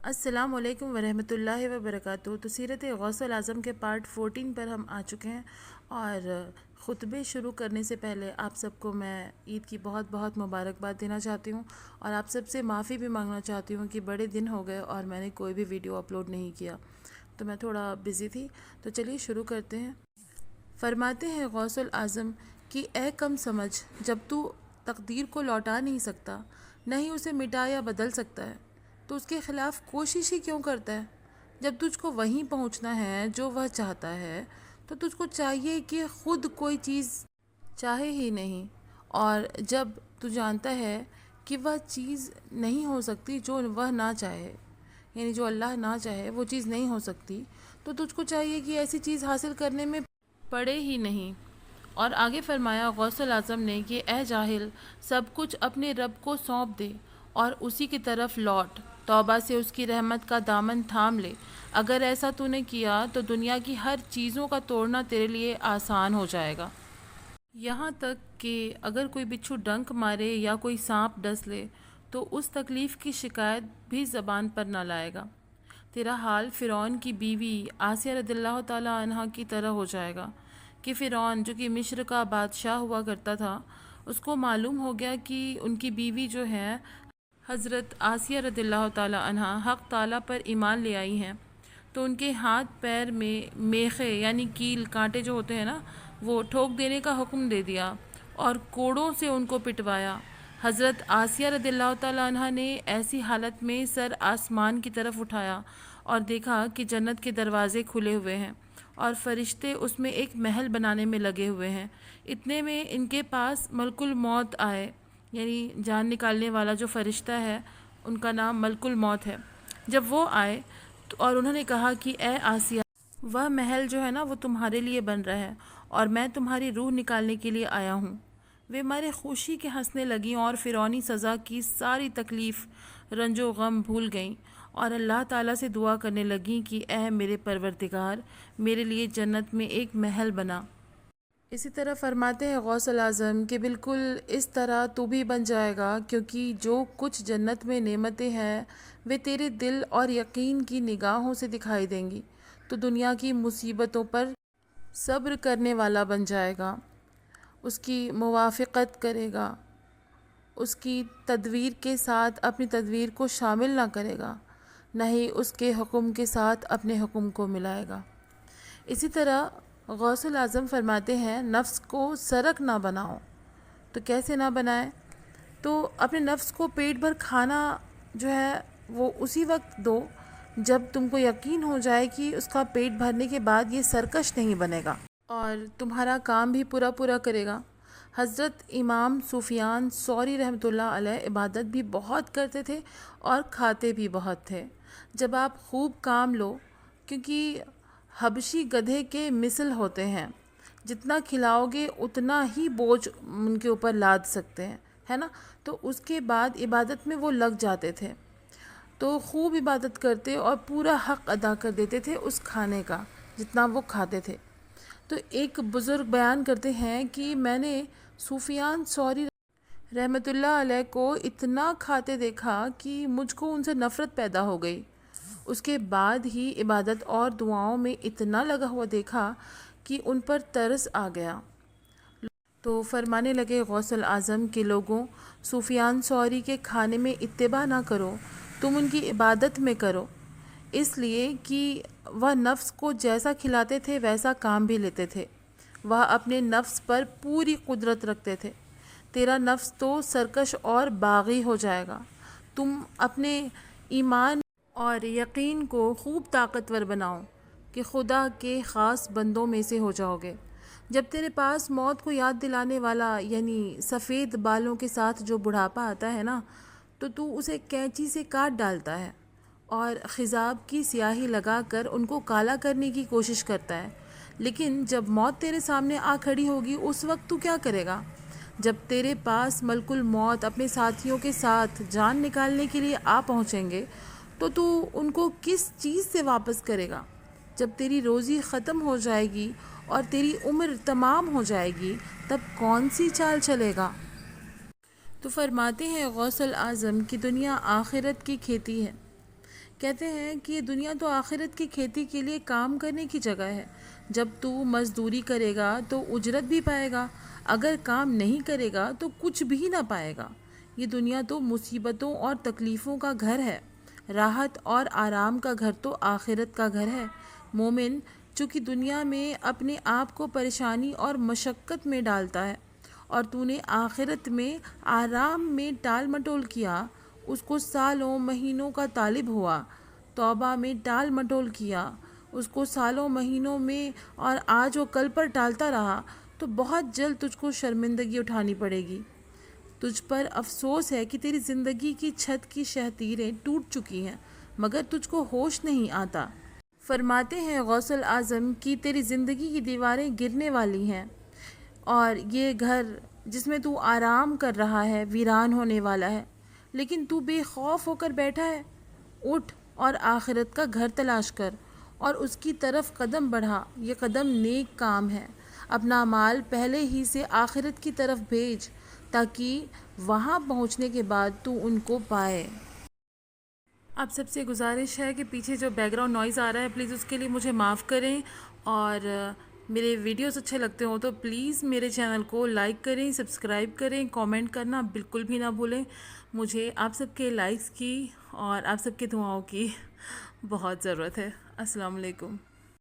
السلام علیکم ورحمۃ اللہ وبرکاتہ۔ تو سیرت غوث الاعظم کے پارٹ 14 پر ہم آ چکے ہیں، اور خطبے شروع کرنے سے پہلے آپ سب کو میں عید کی بہت بہت مبارکباد دینا چاہتی ہوں، اور آپ سب سے معافی بھی مانگنا چاہتی ہوں کہ بڑے دن ہو گئے اور میں نے کوئی بھی ویڈیو اپلوڈ نہیں کیا، تو میں تھوڑا بزی تھی۔ تو چلیے شروع کرتے ہیں۔ فرماتے ہیں غوث الاعظم کہ اے کم سمجھ، جب تو تقدیر کو لوٹا نہیں سکتا، نہ ہی اسے مٹا یا بدل سکتا ہے، تو اس کے خلاف کوشش ہی کیوں کرتا ہے؟ جب تجھ کو وہیں پہنچنا ہے جو وہ چاہتا ہے، تو تجھ کو چاہیے کہ خود کوئی چیز چاہے ہی نہیں، اور جب تو جانتا ہے کہ وہ چیز نہیں ہو سکتی جو وہ نہ چاہے، یعنی جو اللہ نہ چاہے وہ چیز نہیں ہو سکتی، تو تجھ کو چاہیے کہ ایسی چیز حاصل کرنے میں پڑے ہی نہیں۔ اور آگے فرمایا غوث الاعظم نے کہ اے جاہل، سب کچھ اپنے رب کو سونپ دے اور اسی کی طرف لوٹ، توبہ سے اس کی رحمت کا دامن تھام لے۔ اگر ایسا تو نے کیا تو دنیا کی ہر چیزوں کا توڑنا تیرے لیے آسان ہو جائے گا، یہاں تک کہ اگر کوئی بچھو ڈنک مارے یا کوئی سانپ ڈس لے تو اس تکلیف کی شکایت بھی زبان پر نہ لائے گا۔ تیرا حال فرعون کی بیوی آسیہ رضی اللہ تعالی عنہ کی طرح ہو جائے گا کہ فرعون جو کہ مصر کا بادشاہ ہوا کرتا تھا، اس کو معلوم ہو گیا کہ ان کی بیوی جو ہے حضرت آسیہ رضی اللہ تعالی عنہ حق تعالی پر ایمان لے آئی ہیں، تو ان کے ہاتھ پیر میں میخے یعنی کیل کانٹے جو ہوتے ہیں نا، وہ ٹھوک دینے کا حکم دے دیا اور کوڑوں سے ان کو پٹوایا۔ حضرت آسیہ رضی اللہ تعالی عنہ نے ایسی حالت میں سر آسمان کی طرف اٹھایا اور دیکھا کہ جنت کے دروازے کھلے ہوئے ہیں اور فرشتے اس میں ایک محل بنانے میں لگے ہوئے ہیں۔ اتنے میں ان کے پاس ملک الموت آئے، یعنی جان نکالنے والا جو فرشتہ ہے ان کا نام ملک الموت ہے۔ جب وہ آئے اور انہوں نے کہا کہ اے آسیہ، وہ محل جو ہے نا وہ تمہارے لیے بن رہا ہے اور میں تمہاری روح نکالنے کے لیے آیا ہوں۔ وہ مارے خوشی کے ہنسنے لگیں اور فرعونی سزا کی ساری تکلیف رنج و غم بھول گئیں، اور اللہ تعالیٰ سے دعا کرنے لگیں کہ اے میرے پروردگار، میرے لیے جنت میں ایک محل بنا۔ اسی طرح فرماتے ہیں غوث الاعظم کہ بالکل اس طرح تو بھی بن جائے گا، کیونکہ جو کچھ جنت میں نعمتیں ہیں وہ تیرے دل اور یقین کی نگاہوں سے دکھائی دیں گی، تو دنیا کی مصیبتوں پر صبر کرنے والا بن جائے گا، اس کی موافقت کرے گا، اس کی تدبیر کے ساتھ اپنی تدبیر کو شامل نہ کرے گا، نہ ہی اس کے حکم کے ساتھ اپنے حکم کو ملائے گا۔ اسی طرح غوث الاعظم فرماتے ہیں نفس کو سرک نہ بناؤ۔ تو کیسے نہ بنائے؟ تو اپنے نفس کو پیٹ بھر کھانا جو ہے وہ اسی وقت دو جب تم کو یقین ہو جائے کہ اس کا پیٹ بھرنے کے بعد یہ سرکش نہیں بنے گا اور تمہارا کام بھی پورا پورا کرے گا۔ حضرت امام سفیان ثوری رحمۃ اللہ علیہ عبادت بھی بہت کرتے تھے اور کھاتے بھی بہت تھے۔ جب آپ خوب کام لو، کیونکہ حبشی گدھے کے مثل ہوتے ہیں، جتنا کھلاؤ گے اتنا ہی بوجھ ان کے اوپر لاد سکتے ہیں، ہے نا؟ تو اس کے بعد عبادت میں وہ لگ جاتے تھے، تو خوب عبادت کرتے اور پورا حق ادا کر دیتے تھے اس کھانے کا جتنا وہ کھاتے تھے۔ تو ایک بزرگ بیان کرتے ہیں کہ میں نے سفیان ثوری رحمۃ اللہ علیہ کو اتنا کھاتے دیکھا کہ مجھ کو ان سے نفرت پیدا ہو گئی۔ اس کے بعد ہی عبادت اور دعاؤں میں اتنا لگا ہوا دیکھا کہ ان پر ترس آ گیا۔ تو فرمانے لگے غوث الاعظم کے لوگوں، سفیان ثوری کے کھانے میں اتباع نہ کرو، تم ان کی عبادت میں کرو، اس لیے کہ وہ نفس کو جیسا کھلاتے تھے ویسا کام بھی لیتے تھے، وہ اپنے نفس پر پوری قدرت رکھتے تھے۔ تیرا نفس تو سرکش اور باغی ہو جائے گا، تم اپنے ایمان اور یقین کو خوب طاقتور بناؤ کہ خدا کے خاص بندوں میں سے ہو جاؤ گے۔ جب تیرے پاس موت کو یاد دلانے والا یعنی سفید بالوں کے ساتھ جو بڑھاپا آتا ہے نا، تو اسے کینچی سے کاٹ ڈالتا ہے اور خضاب کی سیاہی لگا کر ان کو کالا کرنے کی کوشش کرتا ہے، لیکن جب موت تیرے سامنے آ کھڑی ہوگی اس وقت تو کیا کرے گا؟ جب تیرے پاس ملک الموت اپنے ساتھیوں کے ساتھ جان نکالنے کے لیے آ پہنچیں گے تو ان کو کس چیز سے واپس کرے گا؟ جب تیری روزی ختم ہو جائے گی اور تیری عمر تمام ہو جائے گی تب کون سی چال چلے گا؟ تو فرماتے ہیں غوث الاعظم کی دنیا آخرت کی کھیتی ہے، کہتے ہیں کہ یہ دنیا تو آخرت کی کھیتی کے لیے کام کرنے کی جگہ ہے۔ جب تو مزدوری کرے گا تو اجرت بھی پائے گا، اگر کام نہیں کرے گا تو کچھ بھی نہ پائے گا۔ یہ دنیا تو مصیبتوں اور تکلیفوں کا گھر ہے، راحت اور آرام کا گھر تو آخرت کا گھر ہے۔ مومن چونکہ دنیا میں اپنے آپ کو پریشانی اور مشقت میں ڈالتا ہے، اور تو نے آخرت میں آرام میں ٹال مٹول کیا، اس کو سالوں مہینوں کا طالب ہوا، توبہ میں ٹال مٹول کیا، اس کو سالوں مہینوں میں اور آج و کل پر ٹالتا رہا، تو بہت جلد تجھ کو شرمندگی اٹھانی پڑے گی۔ تجھ پر افسوس ہے کہ تیری زندگی کی چھت کی شہتیریں ٹوٹ چکی ہیں، مگر تجھ کو ہوش نہیں آتا۔ فرماتے ہیں غوث الاعظم کہ تیری زندگی کی دیواریں گرنے والی ہیں، اور یہ گھر جس میں تو آرام کر رہا ہے ویران ہونے والا ہے، لیکن تو بے خوف ہو کر بیٹھا ہے۔ اٹھ اور آخرت کا گھر تلاش کر اور اس کی طرف قدم بڑھا۔ یہ قدم نیک کام ہے۔ اپنا مال پہلے ہی سے آخرت کی طرف بھیج، تاکہ وہاں پہنچنے کے بعد تو ان کو پائے۔ آپ سب سے گزارش ہے کہ پیچھے جو بیک گراؤنڈ نوائز آ رہا ہے پلیز اس کے لیے مجھے معاف کریں، اور میرے ویڈیوز اچھے لگتے ہوں تو پلیز میرے چینل کو لائک کریں، سبسکرائب کریں، کامنٹ کرنا بالکل بھی نہ بھولیں۔ مجھے آپ سب کے لائکس کی اور آپ سب کے دعاؤں کی بہت ضرورت ہے۔ السلام علیکم۔